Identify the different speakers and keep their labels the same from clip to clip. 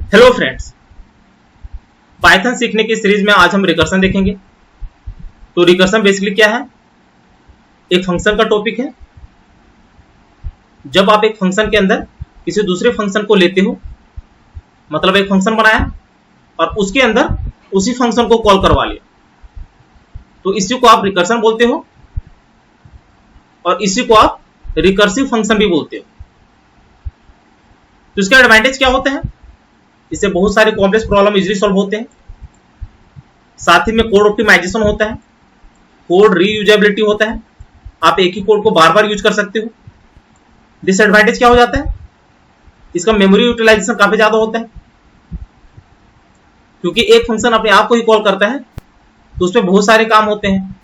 Speaker 1: Hello friends, Python सीखने की series में आज हम रिकर्सन देखेंगे। तो रिकर्सन बेसिकली क्या है? एक फंक्शन का टॉपिक है। जब आप एक फंक्शन के अंदर किसी दूसरे फंक्शन को लेते हो, मतलब एक फंक्शन बनाया और उसके अंदर उसी फंक्शन को कॉल करवा लिया, तो इसी को आप रिकर्सन बोलते हो और इसी को आप रिकर्सिव फंक्शन भी बोलते हो। तो इसका एडवांटेज क्या होता है? इससे बहुत सारे कॉम्प्लेक्स प्रॉब्लम इजीली सॉल्व होते हैं। साथ ही में कोड ऑप्टिमाइजेशन होता है, कोड रीयूजेबिलिटी होता है, आप एक ही कोड को बार बार यूज कर सकते हो। डिसएडवांटेज क्या हो जाता है? इसका मेमोरी यूटिलाइजेशन काफी ज्यादा होता है, क्योंकि एक फंक्शन अपने आप को ही कॉल करता है तो उसमें बहुत सारे काम होते हैं,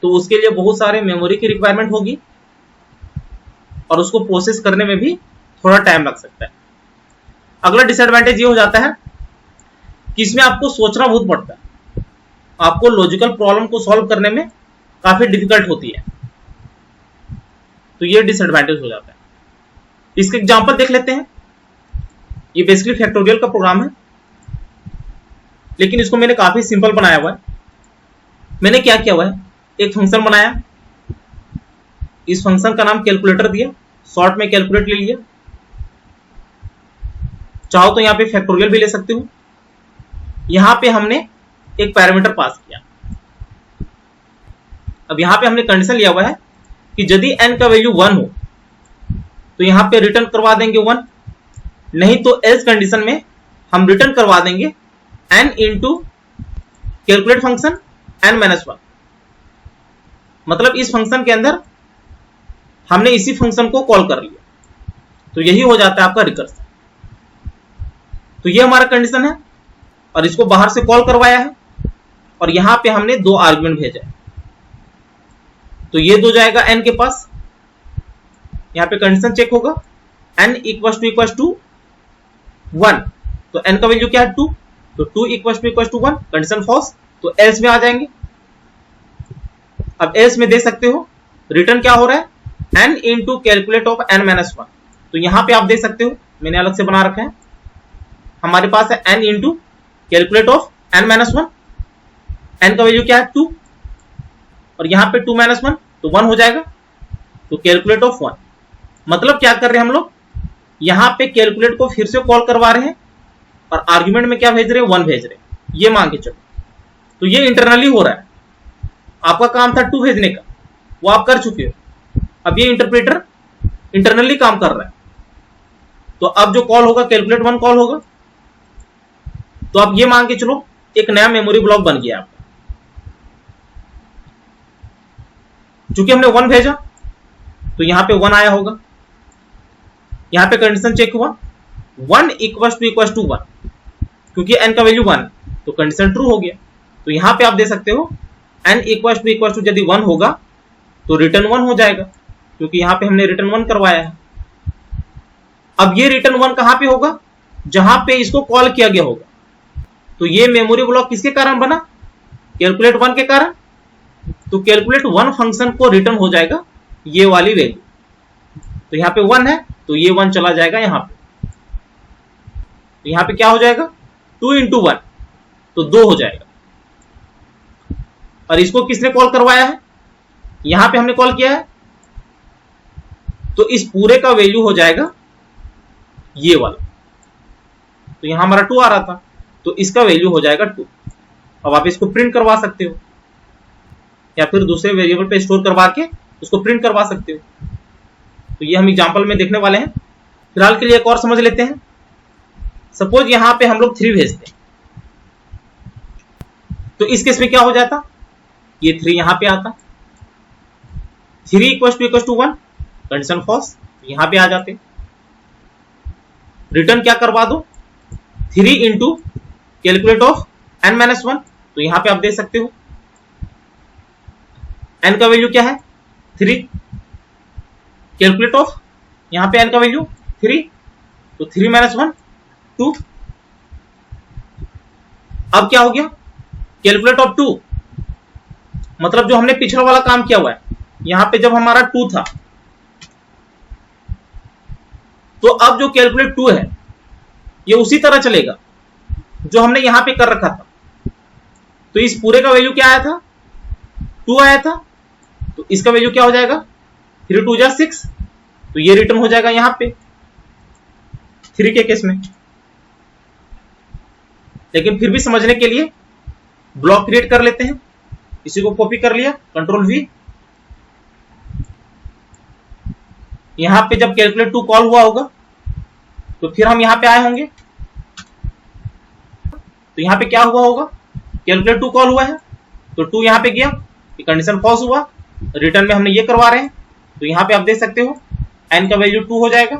Speaker 1: तो उसके लिए बहुत सारे मेमोरी की रिक्वायरमेंट होगी और उसको प्रोसेस करने में भी थोड़ा टाइम लग सकता है। अगला डिसएडवांटेज ये हो जाता है कि इसमें आपको सोचना बहुत पड़ता है, आपको लॉजिकल प्रॉब्लम को सॉल्व करने में काफी डिफिकल्ट होती है, तो ये डिसएडवांटेज हो जाता है। इसके एग्जांपल देख लेते हैं। ये बेसिकली फैक्टोरियल का प्रोग्राम है, लेकिन इसको मैंने काफी सिंपल बनाया हुआ है। मैंने क्या किया हुआ है, एक फंक्शन बनाया, इस फंक्शन का नाम कैलकुलेटर दिया, शॉर्ट में कैलकुलेट ले लिया। चाहो तो यहां पे फैक्टोरियल भी ले सकते हो। यहां पे हमने एक पैरामीटर पास किया। अब यहां पे हमने कंडीशन लिया हुआ है कि यदि n का वैल्यू 1 हो तो यहां पे रिटर्न करवा देंगे 1, नहीं तो एल्स कंडीशन में हम रिटर्न करवा देंगे n into calculate function n-1। मतलब इस फंक्शन के अंदर हमने इसी फंक्शन को कॉल कर लिया, तो यही हो जाता है आपका रिकर्सन। तो ये हमारा कंडीशन है और इसको बाहर से कॉल करवाया है और यहां पे हमने दो आर्गुमेंट भेजा है, तो ये दो जाएगा n के पास। यहां पे कंडीशन चेक होगा, n = 1, तो n का वैल्यू क्या है 2, तो 2 = 1, कंडीशन फॉल्स, तो एल्स में आ जाएंगे। अब एल्स में देख सकते हो रिटर्न क्या हो रहा है, n into calculate of n-1। तो यहां पे आप देख सकते हो मैंने अलग से बना रखा है, हमारे पास है n into calculate of n-1। n का वैल्यू क्या है 2 और यहां पे 2-1 तो 1 हो जाएगा, तो कैलकुलेट ऑफ 1। मतलब क्या कर रहे हैं हम लोग, यहां पे कैलकुलेट को फिर से कॉल करवा रहे हैं और आर्गुमेंट में क्या भेज रहे हैं, 1 भेज रहे हैं, ये मान के चलो। तो ये इंटरनली हो रहा है, आपका काम था 2 भेजने का, वो आप कर चुके हो। अब ये इंटरप्रेटर इंटरनली काम कर रहा है, तो अब जो कॉल होगा कैलकुलेट 1 कॉल होगा, तो आप ये मान के चलो एक नया मेमोरी ब्लॉक बन गया आपका। चूंकि हमने 1 भेजा तो यहां पे 1 आया होगा, यहां पे कंडीशन चेक हुआ 1 = 1, क्योंकि n का वैल्यू 1, तो कंडीशन ट्रू हो गया। तो यहां पे आप दे सकते हो n = यदि 1 होगा तो रिटर्न 1 हो जाएगा, क्योंकि यहां पे हमने रिटर्न 1 करवाया है। अब ये रिटर्न 1 कहां पे होगा, जहां पे इसको कॉल किया गया होगा। तो ये मेमोरी ब्लॉक किसके कारण बना, कैलकुलेट 1 के कारण। तो कैलकुलेट 1 फंक्शन को रिटर्न हो जाएगा ये वाली वैल्यू, तो यहां पे 1 है तो ये 1 चला जाएगा यहां पे, तो यहां पे क्या हो जाएगा 2 इंटू 1, तो 2 हो जाएगा। और इसको किसने कॉल करवाया है, यहां पे हमने कॉल किया है, तो इस पूरे का वैल्यू हो जाएगा ये वाला। तो यहां हमारा 2 आ रहा था, तो इसका वैल्यू हो जाएगा 2। अब आप इसको प्रिंट करवा सकते हो या फिर दूसरे वेरिएबल पे स्टोर करवा के उसको प्रिंट करवा सकते हो। तो ये हम एग्जांपल में देखने वाले हैं। फिलहाल के लिए एक और समझ लेते हैं। सपोज यहां पे हम लोग 3 भेजते हैं, तो इस केस में क्या हो जाता, ये 3 यहां पे आता, 3 = 1, कंडीशन फॉल्स, यहां पे आ जाते। रिटर्न क्या करवा दो 3 इंटू कैलकुलेट ऑफ n-1, तो यहां पे आप देख सकते हो n का वैल्यू क्या है 3, कैलकुलेट ऑफ, यहां पे n का वैल्यू 3, तो 3-1 2। अब क्या हो गया, कैलकुलेट ऑफ 2, मतलब जो हमने पिछला वाला काम किया हुआ है, यहां पे जब हमारा 2 था, तो अब जो कैलकुलेट 2 है ये उसी तरह चलेगा, जो हमने यहां पे कर रखा था। तो इस पूरे का वैल्यू क्या आया था, 2 आया था। तो इसका वैल्यू क्या हो जाएगा, 3 2 जा 6। तो ये रिटर्न हो जाएगा यहां पे 3 के केस में। लेकिन फिर भी समझने के लिए ब्लॉक क्रिएट कर लेते हैं। इसी को कॉपी कर लिया, कंट्रोल वी। यहां पे जब कैलकुलेट टू कॉल हुआ होगा तो फिर हम यहां पे आए होंगे। तो यहां पे क्या हुआ होगा, कैलकुलेट टू कॉल हुआ है तो 2 यहां पे गया, कंडीशन फॉल्स हुआ, रिटर्न में हमने ये करवा रहे हैं। तो यहां पे आप देख सकते हो n का वैल्यू 2 हो जाएगा।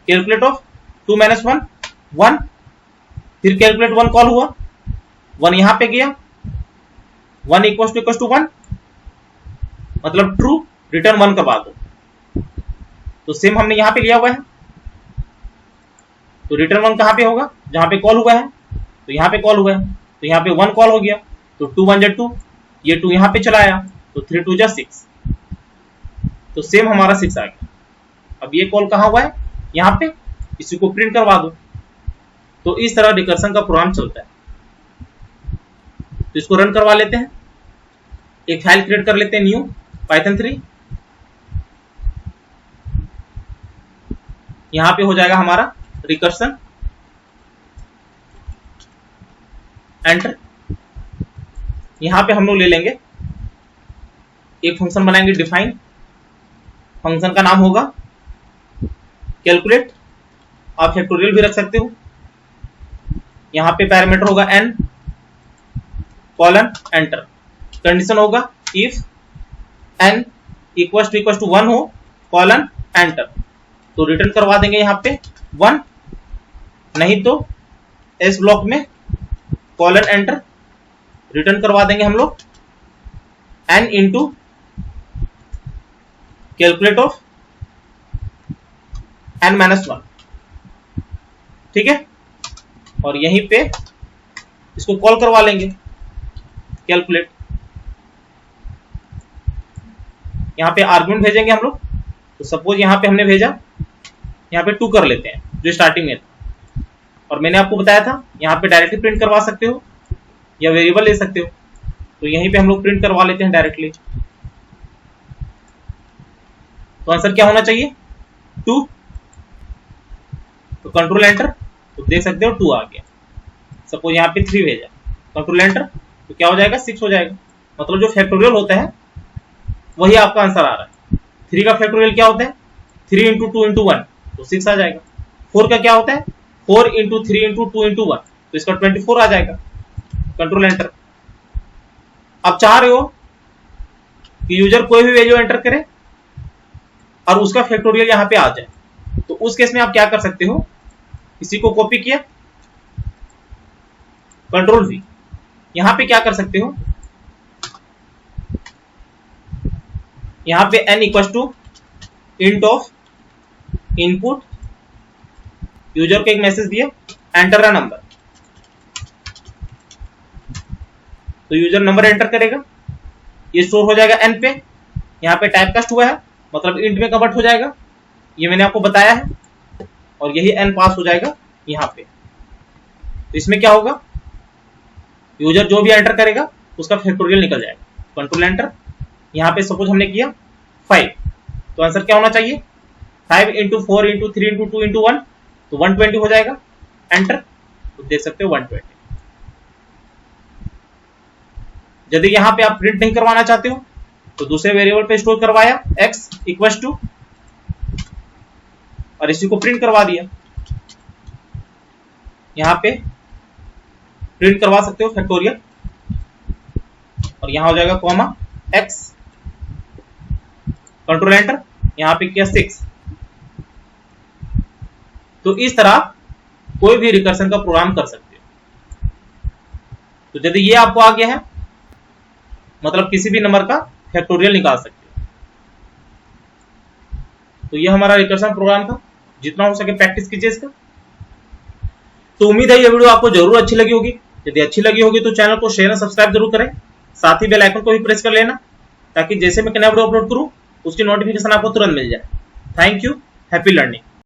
Speaker 1: कैलकुलेट ऑफ 2 - 1 1, फिर कैलकुलेट 1 कॉल हुआ, 1 यहां पे गया, 1 = 1 मतलब ट्रू, रिटर्न 1 करवा दो। तो सेम हमने यहां पे लिया हुआ है। तो रिटर्न 1 कहां पे होगा, जहां पे कॉल हुआ है। तो यहां पे कॉल हुआ है तो यहां पे 1 कॉल हो गया, तो 2 1 जा 2, ये 2 यहां पे चला आया, तो 3 2 जा 6। तो सेम हमारा 6 आ गया। अब ये कॉल कहां हुआ है, यहां पे, इसी को प्रिंट करवा दो। तो इस तरह रिकर्सन का प्रोग्राम चलता है। तो इसको रन करवा लेते हैं, एक फाइल क्रिएट कर लेते हैं, न्यू पाइथन 3। यहां पे हो जाएगा हमारा रिकर्सन, एंटर। यहां पे हम लोग ले लेंगे एक फंक्शन बनाएंगे डिफाइन, फंक्शन का नाम होगा कैलकुलेट, आप फैक्टोरियल भी रख सकते हो। यहां पे पैरामीटर होगा n कॉलन एंटर। कंडीशन होगा इफ n = 1 हो कॉलन एंटर। तो रिटर्न करवा देंगे यहां पे 1, नहीं तो एस ब्लॉक में कॉलन एंटर, रिटर्न करवा देंगे हम लोग n into calculate of n - 1, ठीक है। और यहीं पे इसको कॉल करवा लेंगे कैलकुलेट। यहां पे आर्गुमेंट भेजेंगे हम लोग। तो सपोज यहां पे हमने भेजा, यहां पे 2 कर लेते हैं जो स्टार्टिंग में था। और मैंने आपको बताया था यहां पे डायरेक्टली प्रिंट करवा सकते हो या वेरिएबल ले सकते हो। तो यहीं पे हम लोग प्रिंट करवा लेते हैं डायरेक्टली। तो आंसर क्या होना चाहिए, 2। तो कंट्रोल एंटर, तो देख सकते हो 2 आ गया। सपोज यहाँ पे 3 भेजा, कंट्रोल एंटर, तो क्या हो जाएगा, 6 हो जाएगा। मतलब जो फैक्टोरियल होता है वही आपका आंसर आ रहा है। 3 का फैक्टोरियल क्या होता है, 3 × 2 × 1, तो 6 आ जाएगा। 4 का क्या होता है, 4 × 3 × 2 × 1, तो इसका 24 आ जाएगा। Control enter. आप चाह रहे हो कि यूजर कोई भी वैल्यू एंटर करे और उसका फैक्टोरियल यहां पे आ जाए, तो उस केस में आप क्या कर सकते हो, इसी को कॉपी किया, कंट्रोल वी। यहां पे क्या कर सकते हो, यहां पे n = int of input, user को एक मैसेज दिया, एंटर अ नंबर। तो यूजर नंबर एंटर करेगा, ये स्टोर हो जाएगा n पे। यहां पे टाइप कास्ट हुआ है, मतलब इंट में कन्वर्ट हो जाएगा, ये मैंने आपको बताया है। और यही n पास हो जाएगा यहां पे। तो इसमें क्या होगा, यूजर जो भी एंटर करेगा उसका फैक्टोरियल निकल जाएगा। Control enter. यहां पे सपोज हमने किया 5, तो आंसर क्या होना चाहिए, 5 × 4 × 3 × 2 × 1, तो 120 हो जाएगा। एंटर, तो देख सकते हो 120। यदि यहां पे आप प्रिंट नहीं करवाना चाहते हो तो दूसरे वेरिएबल पे स्टोर करवाया x = और इसी को प्रिंट करवा दिया। यहां पे प्रिंट करवा सकते हो फैक्टोरियल, और यहां हो जाएगा कॉमा x, कंट्रोल एंटर। यहां पे किया 6। तो इस तरह कोई भी रिकर्सन का प्रोग्राम कर सकते हो। तो यदि ये आपको आ गया है, मतलब किसी भी नंबर का फैक्टोरियल निकाल सकते हो। तो ये हमारा रिकर्सन प्रोग्राम था, जितना हो सके प्रैक्टिस कीजिए इसका। तो उम्मीद है ये वीडियो आपको जरूर अच्छी लगी होगी। यदि अच्छी लगी होगी तो चैनल को शेयर और सब्सक्राइब जरूर करें, साथ ही बेल आइकन को भी प्रेस कर लेना, ताकि जैसे मैं नया वीडियो अपलोड करूं उसकी नोटिफिकेशन आपको तुरंत मिल जाए। Thank you, happy learning.